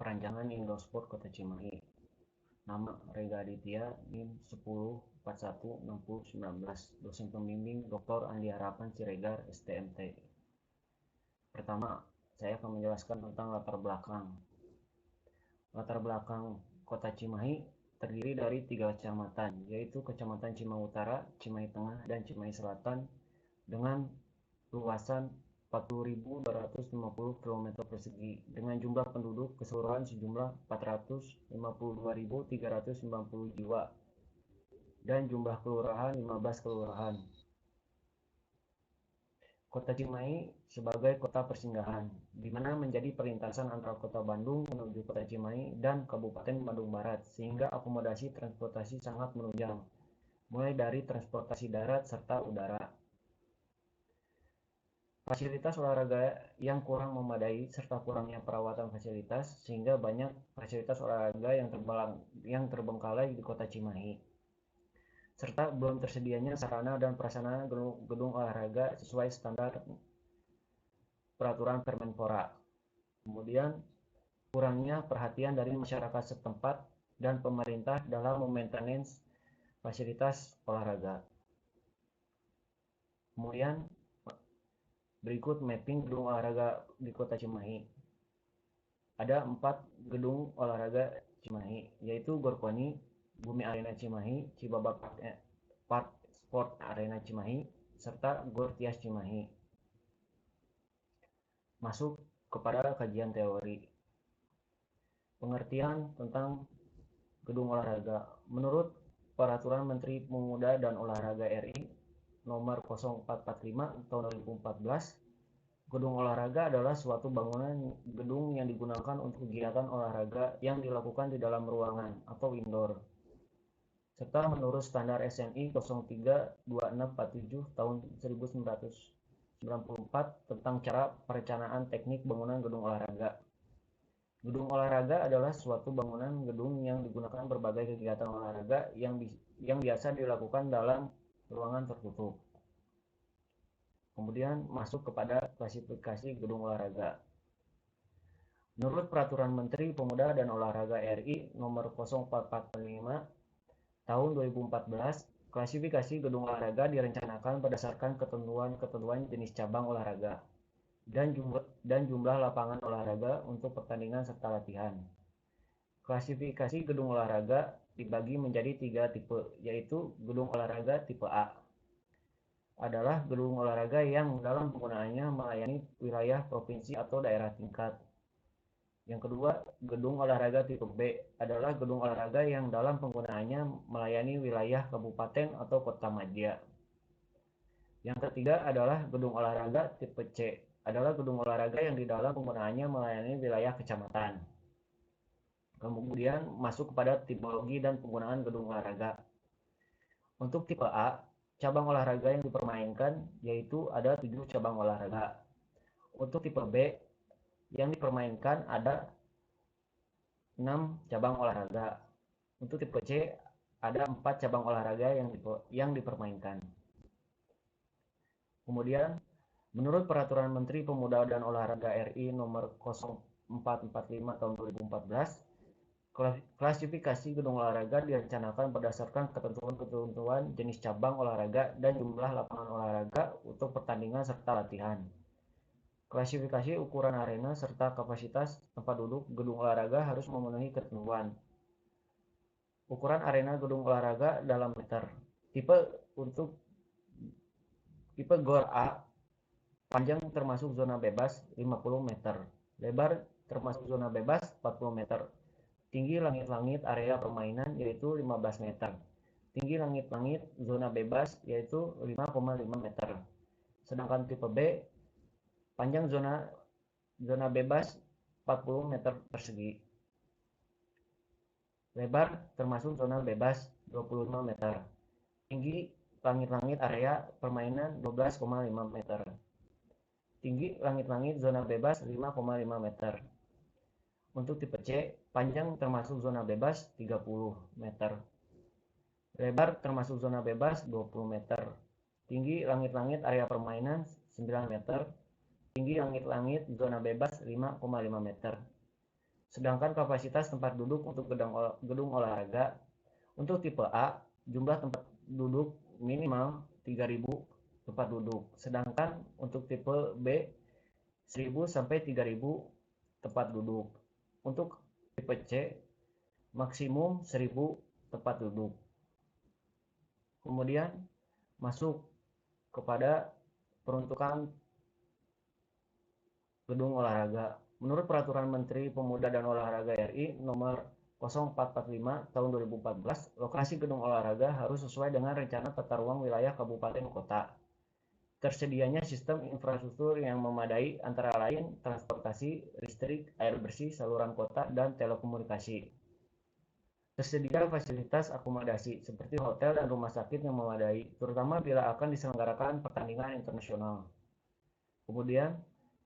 Perancangan Indoor Sport Kota Cimahi. Nama Rega Aditya, NIM 10416019. Dosen pembimbing Dr. Andi Harapan Siregar, STMT. Pertama, saya akan menjelaskan tentang latar belakang. Latar belakang Kota Cimahi terdiri dari 3 kecamatan, yaitu Kecamatan Cimahi Utara, Cimahi Tengah, dan Cimahi Selatan dengan luasan 40.250 km persegi dengan jumlah penduduk keseluruhan sejumlah 452.390 jiwa dan jumlah kelurahan 15 kelurahan. Kota Cimahi sebagai kota persinggahan, di mana menjadi perlintasan antara Kota Bandung menuju Kota Cimahi dan Kabupaten Bandung Barat, sehingga akomodasi transportasi sangat menunjang, mulai dari transportasi darat serta udara. Fasilitas olahraga yang kurang memadai serta kurangnya perawatan fasilitas sehingga banyak fasilitas olahraga yang terbengkalai di Kota Cimahi, serta belum tersedianya sarana dan prasarana gedung olahraga sesuai standar peraturan Permenpora. Kemudian kurangnya perhatian dari masyarakat setempat dan pemerintah dalam memaintenance fasilitas olahraga. Kemudian berikut mapping gedung olahraga di Kota Cimahi. Ada 4 gedung olahraga Cimahi, yaitu Gor Koni, Bumi Arena Cimahi, Cibabak Park Sport Arena Cimahi, serta Gor Tias Cimahi. Masuk kepada kajian teori. Pengertian tentang gedung olahraga. Menurut Peraturan Menteri Pemuda dan Olahraga RI Nomor 0445 Tahun 2014, gedung olahraga adalah suatu bangunan gedung yang digunakan untuk kegiatan olahraga yang dilakukan di dalam ruangan atau indoor, serta menurut standar SNI 032647 tahun 1994 tentang cara perencanaan teknik bangunan gedung olahraga. Gedung olahraga adalah suatu bangunan gedung yang digunakan berbagai kegiatan olahraga yang biasa dilakukan dalam ruangan tertutup. Kemudian masuk kepada klasifikasi gedung olahraga. Menurut Peraturan Menteri Pemuda dan Olahraga RI Nomor 0445 Tahun 2014, klasifikasi gedung olahraga direncanakan berdasarkan ketentuan jenis cabang olahraga dan jumlah lapangan olahraga untuk pertandingan serta latihan. Klasifikasi gedung olahraga dibagi menjadi 3 tipe, yaitu gedung olahraga tipe A adalah gedung olahraga yang dalam penggunaannya melayani wilayah provinsi atau daerah tingkat. Yang kedua, gedung olahraga tipe B adalah gedung olahraga yang dalam penggunaannya melayani wilayah kabupaten atau kota madya. Yang ketiga adalah gedung olahraga tipe C adalah gedung olahraga yang di dalam penggunaannya melayani wilayah kecamatan. Kemudian masuk kepada tipologi dan penggunaan gedung olahraga. Untuk tipe A, cabang olahraga yang dipermainkan yaitu ada 7 cabang olahraga. Untuk tipe B, yang dipermainkan ada 6 cabang olahraga. Untuk tipe C, ada 4 cabang olahraga yang dipermainkan. Kemudian, menurut Peraturan Menteri Pemuda dan Olahraga RI Nomor 0445 Tahun 2014, klasifikasi gedung olahraga direncanakan berdasarkan ketentuan jenis cabang olahraga dan jumlah lapangan olahraga untuk pertandingan serta latihan. Klasifikasi ukuran arena serta kapasitas tempat duduk gedung olahraga harus memenuhi ketentuan. Ukuran arena gedung olahraga dalam meter. Untuk tipe GOR A, panjang termasuk zona bebas 50 meter, lebar termasuk zona bebas 40 meter. Tinggi langit-langit area permainan yaitu 15 meter. Tinggi langit-langit zona bebas yaitu 5,5 meter. Sedangkan tipe B, panjang zona bebas 40 meter persegi. Lebar termasuk zona bebas 25 meter. Tinggi langit-langit area permainan 12,5 meter. Tinggi langit-langit zona bebas 5,5 meter. Untuk tipe C, panjang termasuk zona bebas 30 meter. Lebar termasuk zona bebas 20 meter. Tinggi langit-langit area permainan 9 meter. Tinggi langit-langit zona bebas 5,5 meter. Sedangkan kapasitas tempat duduk untuk gedung olahraga untuk tipe A, jumlah tempat duduk minimal 3.000 tempat duduk. Sedangkan untuk tipe B, 1.000 sampai 3.000 tempat duduk. Untuk tipe C, maksimum 1.000 tempat duduk. Kemudian masuk kepada peruntukan gedung olahraga. Menurut Peraturan Menteri Pemuda dan Olahraga RI nomor 0445 tahun 2014, lokasi gedung olahraga harus sesuai dengan rencana tata ruang wilayah kabupaten kota. Tersedianya sistem infrastruktur yang memadai antara lain transportasi, listrik, air bersih, saluran kota, dan telekomunikasi. Tersedia fasilitas akomodasi seperti hotel dan rumah sakit yang memadai, terutama bila akan diselenggarakan pertandingan internasional. Kemudian,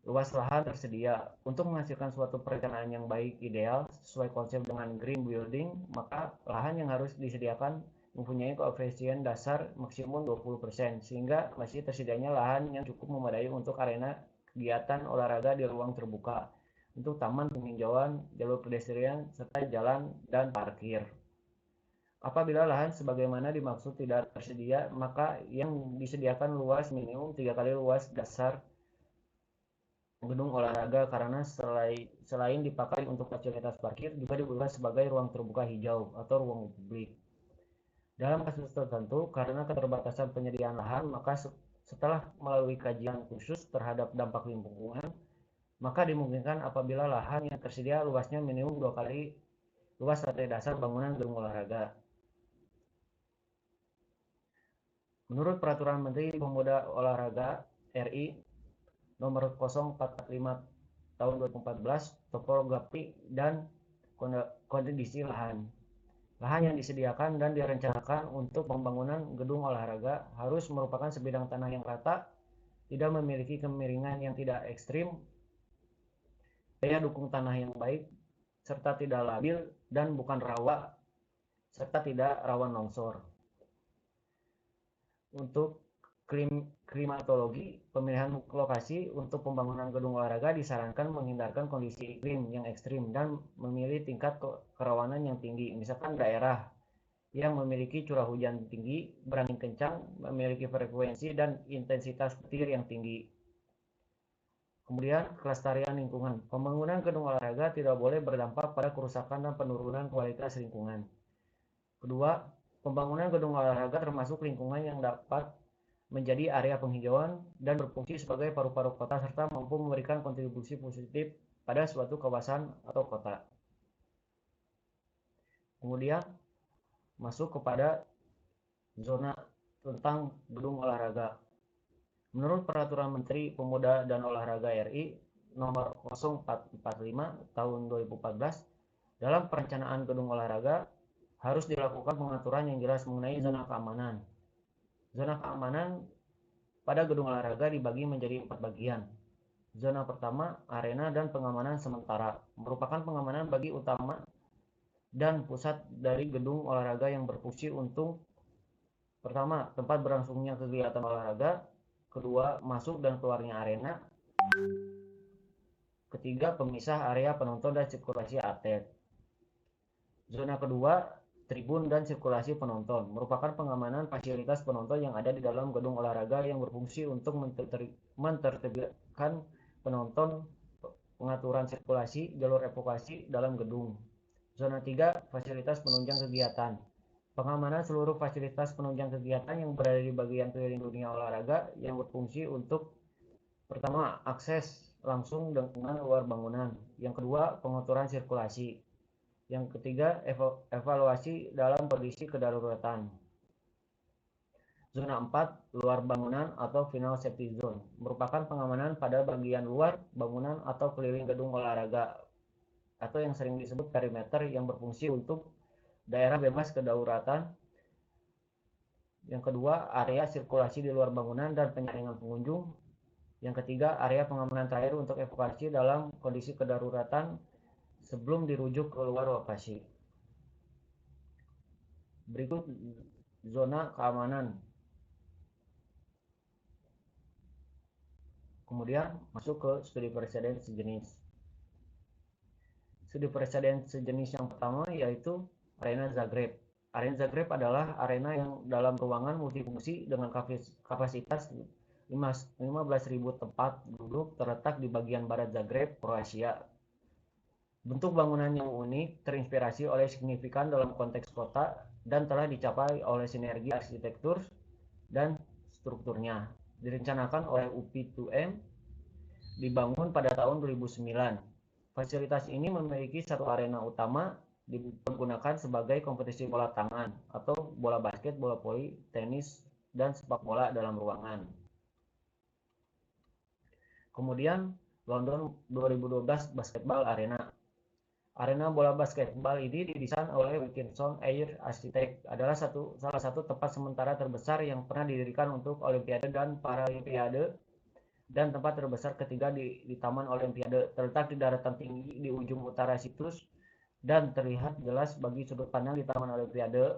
luas lahan tersedia. Untuk menghasilkan suatu perencanaan yang baik ideal sesuai konsep dengan green building, maka lahan yang harus disediakan mempunyai koefisien dasar maksimum 20%, sehingga masih tersedianya lahan yang cukup memadai untuk arena kegiatan olahraga di ruang terbuka, untuk taman penghijauan, jalur pedestrian, serta jalan dan parkir. Apabila lahan sebagaimana dimaksud tidak tersedia, maka yang disediakan luas minimum 3 kali luas dasar gedung olahraga, karena selain dipakai untuk fasilitas parkir, juga digunakan sebagai ruang terbuka hijau atau ruang publik. Dalam kasus tertentu, karena keterbatasan penyediaan lahan, maka setelah melalui kajian khusus terhadap dampak lingkungan, maka dimungkinkan apabila lahan yang tersedia luasnya minimum 2 kali luas lantai dasar bangunan gedung olahraga. Menurut Peraturan Menteri Pemuda Olahraga RI nomor 0445 tahun 2014, topografi dan kondisi lahan. Lahan yang disediakan dan direncanakan untuk pembangunan gedung olahraga harus merupakan sebidang tanah yang rata, tidak memiliki kemiringan yang tidak ekstrim, daya dukung tanah yang baik, serta tidak labil dan bukan rawa, serta tidak rawan longsor. Untuk klimatologi, pemilihan lokasi untuk pembangunan gedung olahraga disarankan menghindarkan kondisi iklim yang ekstrim dan memilih tingkat kerawanan yang tinggi. Misalkan daerah yang memiliki curah hujan tinggi, berangin kencang, memiliki frekuensi dan intensitas petir yang tinggi. Kemudian, kelestarian lingkungan. Pembangunan gedung olahraga tidak boleh berdampak pada kerusakan dan penurunan kualitas lingkungan. Kedua, pembangunan gedung olahraga termasuk lingkungan yang dapat menjadi area penghijauan dan berfungsi sebagai paru-paru kota serta mampu memberikan kontribusi positif pada suatu kawasan atau kota. Kemudian masuk kepada zona tentang gedung olahraga. Menurut Peraturan Menteri Pemuda dan Olahraga RI nomor 0445 tahun 2014, dalam perencanaan gedung olahraga harus dilakukan pengaturan yang jelas mengenai zona keamanan. Zona keamanan pada gedung olahraga dibagi menjadi 4 bagian. Zona pertama, arena dan pengamanan sementara, merupakan pengamanan bagi utama dan pusat dari gedung olahraga yang berfungsi untuk pertama, tempat berlangsungnya kegiatan olahraga, kedua, masuk dan keluarnya arena, ketiga, pemisah area penonton dan sirkulasi atlet. Zona kedua, tribun dan sirkulasi penonton, merupakan pengamanan fasilitas penonton yang ada di dalam gedung olahraga yang berfungsi untuk mentertibkan penonton, pengaturan sirkulasi, jalur evakuasi dalam gedung. Zona 3, fasilitas penunjang kegiatan. Pengamanan seluruh fasilitas penunjang kegiatan yang berada di bagian keliling dunia olahraga yang berfungsi untuk pertama, akses langsung dengan luar bangunan. Yang kedua, pengaturan sirkulasi. Yang ketiga, evaluasi dalam kondisi kedaruratan. Zona 4, luar bangunan atau final safety zone, merupakan pengamanan pada bagian luar bangunan atau keliling gedung olahraga, atau yang sering disebut perimeter, yang berfungsi untuk daerah bebas kedaruratan. Yang kedua, area sirkulasi di luar bangunan dan penyaringan pengunjung. Yang ketiga, area pengamanan terakhir untuk evakuasi dalam kondisi kedaruratan sebelum dirujuk ke luar lokasi. Berikut zona keamanan. Kemudian masuk ke studi presiden sejenis. Studi presiden sejenis yang pertama yaitu Arena Zagreb. Arena Zagreb adalah arena yang dalam ruangan multifungsi dengan kapasitas 15.000 tempat duduk terletak di bagian barat Zagreb, Kroasia. Bentuk bangunan yang unik terinspirasi oleh signifikan dalam konteks kota dan telah dicapai oleh sinergi arsitektur dan strukturnya. Direncanakan oleh UP2M, dibangun pada tahun 2009. Fasilitas ini memiliki satu arena utama dipergunakan sebagai kompetisi bola tangan atau bola basket, bola voli, tenis, dan sepak bola dalam ruangan. Kemudian London 2012 Basketball Arena. Arena bola basketball ini didesain oleh Wilkinson Air Architect, adalah salah satu tempat sementara terbesar yang pernah didirikan untuk Olimpiade dan Paralimpiade dan tempat terbesar ketiga di Taman Olimpiade. Terletak di daratan tinggi di ujung utara situs dan terlihat jelas bagi sudut pandang di Taman Olimpiade.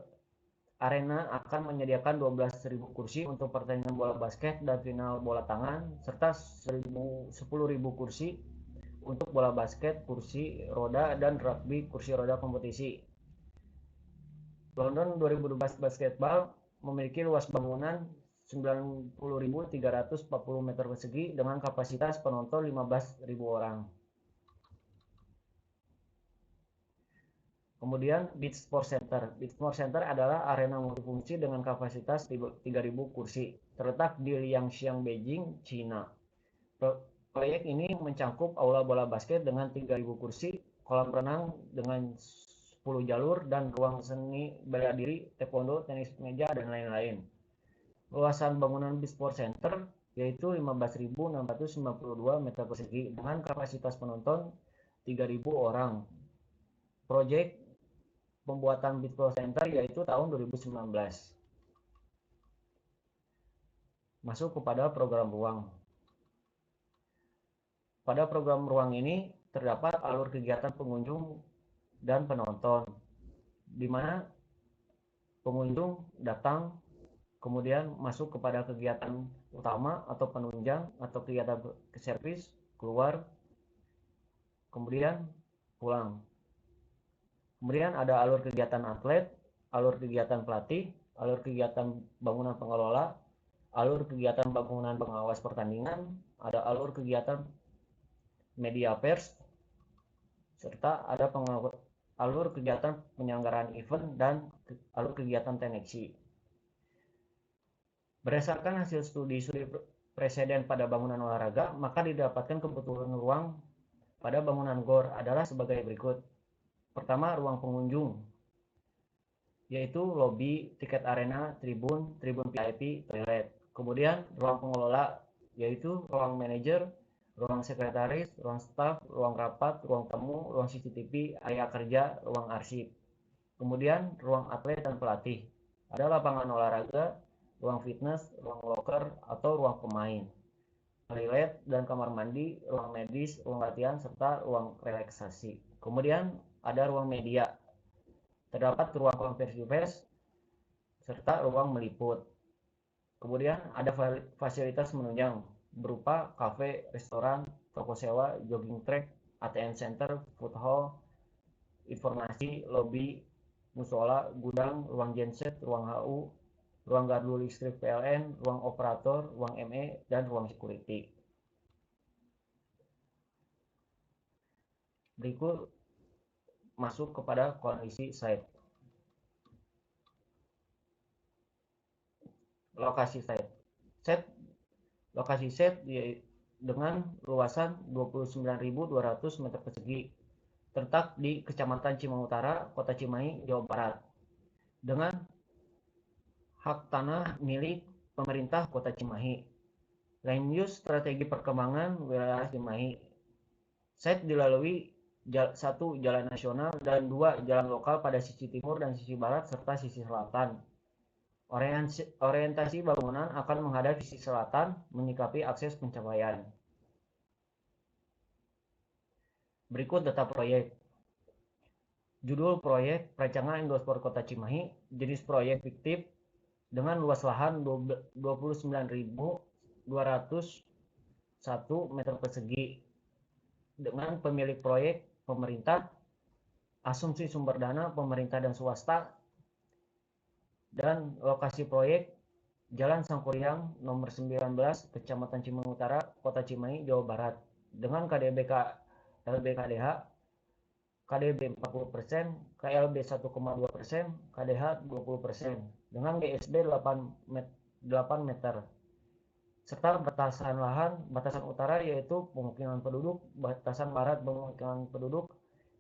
Arena akan menyediakan 12.000 kursi untuk pertandingan bola basket dan final bola tangan, serta 10.000 kursi untuk bola basket, kursi roda, dan rugby kursi roda kompetisi. London 2012 Basketball memiliki luas bangunan 90.340 meter persegi dengan kapasitas penonton 15.000 orang. Kemudian Beach Sports Center. Beach Sports Center adalah arena multifungsi dengan kapasitas 3.000 kursi, terletak di Liangxiang, Beijing, China. Proyek ini mencakup aula bola basket dengan 3.000 kursi, kolam renang dengan 10 jalur, dan ruang seni bela diri, taekwondo, tenis meja, dan lain-lain. Luasan bangunan Beach Sports Center yaitu 15.692 meter persegi dengan kapasitas penonton 3.000 orang. Proyek pembuatan Beach Sports Center yaitu tahun 2019. Masuk kepada program ruang. Pada program ruang ini terdapat alur kegiatan pengunjung dan penonton, di mana pengunjung datang, kemudian masuk kepada kegiatan utama atau penunjang atau kegiatan servis, keluar, kemudian pulang. Kemudian ada alur kegiatan atlet, alur kegiatan pelatih, alur kegiatan bangunan pengelola, alur kegiatan bangunan pengawas pertandingan, ada alur kegiatan media pers, serta ada alur kegiatan penyelenggaraan event dan alur kegiatan teneksi. Berdasarkan hasil studi presiden pada bangunan olahraga, maka didapatkan kebutuhan ruang pada bangunan GOR adalah sebagai berikut. Pertama, ruang pengunjung, yaitu lobi, tiket arena, tribun, tribun VIP, toilet. Kemudian ruang pengelola, yaitu ruang manajer, ruang sekretaris, ruang staf, ruang rapat, ruang tamu, ruang CCTV, area kerja, ruang arsip. Kemudian ruang atlet dan pelatih, ada lapangan olahraga, ruang fitness, ruang locker atau ruang pemain, toilet dan kamar mandi, ruang medis, ruang latihan, serta ruang relaksasi. Kemudian ada ruang media, terdapat ruang konversi pers serta ruang meliput. Kemudian ada fasilitas menunjang berupa kafe, restoran, toko sewa, jogging track, ATM center, food hall, informasi, lobby, musola, gudang, ruang genset, ruang HU, ruang gardu listrik PLN, ruang operator, ruang ME, dan ruang security. Berikut masuk kepada kondisi site. Lokasi site. Lokasi site dengan luasan 29.200 meter persegi, terletak di Kecamatan Cimahi Utara, Kota Cimahi, Jawa Barat, dengan hak tanah milik pemerintah Kota Cimahi. Land use strategi perkembangan wilayah Cimahi. Site dilalui 1 jalan nasional dan 2 jalan lokal pada sisi timur dan sisi barat serta sisi selatan. Orientasi bangunan akan menghadap sisi selatan, menyikapi akses pencapaian. Berikut data proyek. Judul proyek Perancangan Indosport Kota Cimahi, jenis proyek fiktif dengan luas lahan 29.201 meter persegi, dengan pemilik proyek pemerintah asumsi sumber dana pemerintah dan swasta, dan lokasi proyek Jalan Sangkuriang nomor 19, Kecamatan Cimahi Utara, Kota Cimahi, Jawa Barat, dengan KDB LBKDH KDB 40%, KLB 1,2%, KDH 20%, dengan GSD 8 meter, serta batasan lahan, batasan utara yaitu pemukiman penduduk, batasan barat pemukiman penduduk,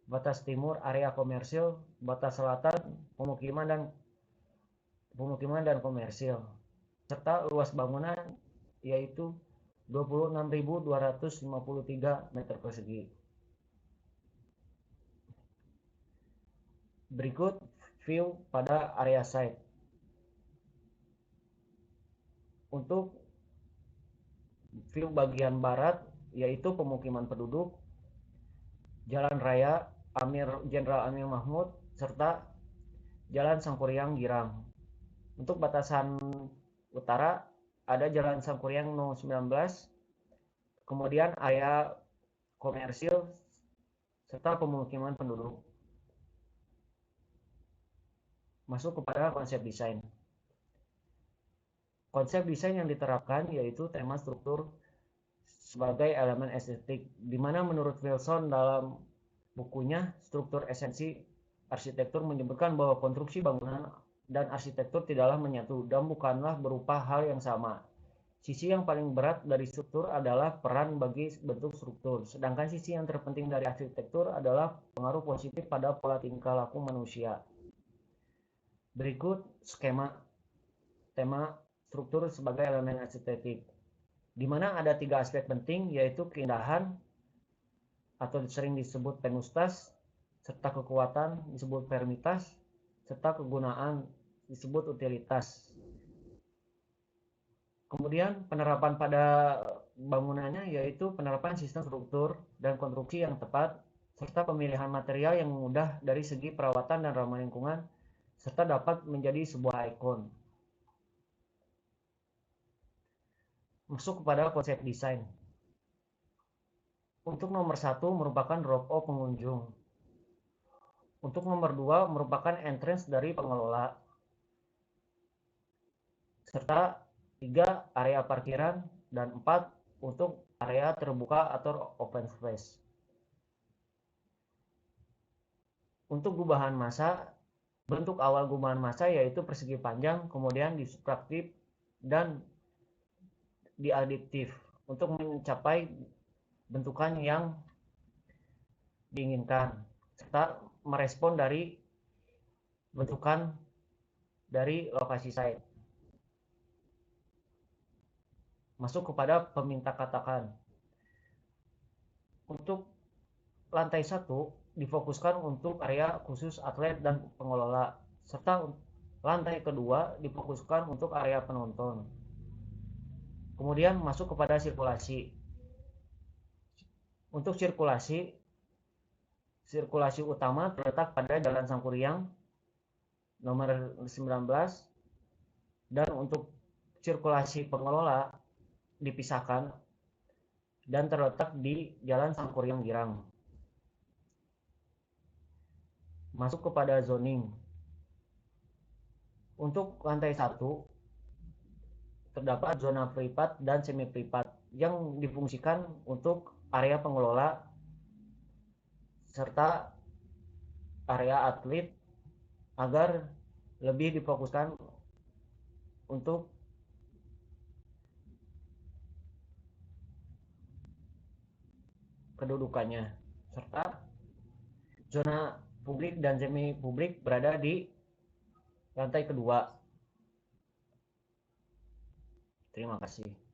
batas timur area komersil, batas selatan pemukiman dan komersil, serta luas bangunan yaitu 26.253 meter persegi. Berikut view pada area site. Untuk view bagian barat yaitu pemukiman penduduk, Jalan Raya Jenderal Amir Mahmud, serta Jalan Sangkuriang Girang. Untuk batasan utara ada Jalan Sangkuriang No. 19, kemudian area komersil serta pemukiman penduduk. Masuk kepada konsep desain. Konsep desain yang diterapkan yaitu tema struktur sebagai elemen estetik, di mana menurut Wilson dalam bukunya Struktur Esensi Arsitektur menyebutkan bahwa konstruksi bangunan dan arsitektur tidaklah menyatu dan bukanlah berupa hal yang sama. Sisi yang paling berat dari struktur adalah peran bagi bentuk struktur, sedangkan sisi yang terpenting dari arsitektur adalah pengaruh positif pada pola tingkah laku manusia. Berikut skema tema struktur sebagai elemen estetik, di mana ada 3 aspek penting, yaitu keindahan atau sering disebut penustas, serta kekuatan disebut fermitas, serta kegunaan disebut utilitas. Kemudian penerapan pada bangunannya yaitu penerapan sistem struktur dan konstruksi yang tepat, serta pemilihan material yang mudah dari segi perawatan dan ramah lingkungan, serta dapat menjadi sebuah ikon. Masuk kepada konsep desain. Untuk nomor 1 merupakan drop-off pengunjung. Untuk nomor 2 merupakan entrance dari pengelola. Serta 3 area parkiran, dan 4 untuk area terbuka atau open space. Untuk gubahan massa, bentuk awal gubahan massa yaitu persegi panjang, kemudian disubtraktif dan diadiptif untuk mencapai bentukan yang diinginkan, serta merespon dari bentukan dari lokasi site. Masuk kepada peminta katakan. Untuk lantai 1 difokuskan untuk area khusus atlet dan pengelola, serta lantai kedua difokuskan untuk area penonton. Kemudian masuk kepada sirkulasi. Untuk sirkulasi utama terletak pada Jalan Sangkuriang nomor 19, dan untuk sirkulasi pengelola dipisahkan dan terletak di Jalan Sangkuriang Girang. Masuk kepada zoning. Untuk lantai 1 terdapat zona privat dan semi privat yang difungsikan untuk area pengelola serta area atlet agar lebih difokuskan untuk kedudukannya, serta zona publik dan semi publik berada di lantai kedua. Terima kasih.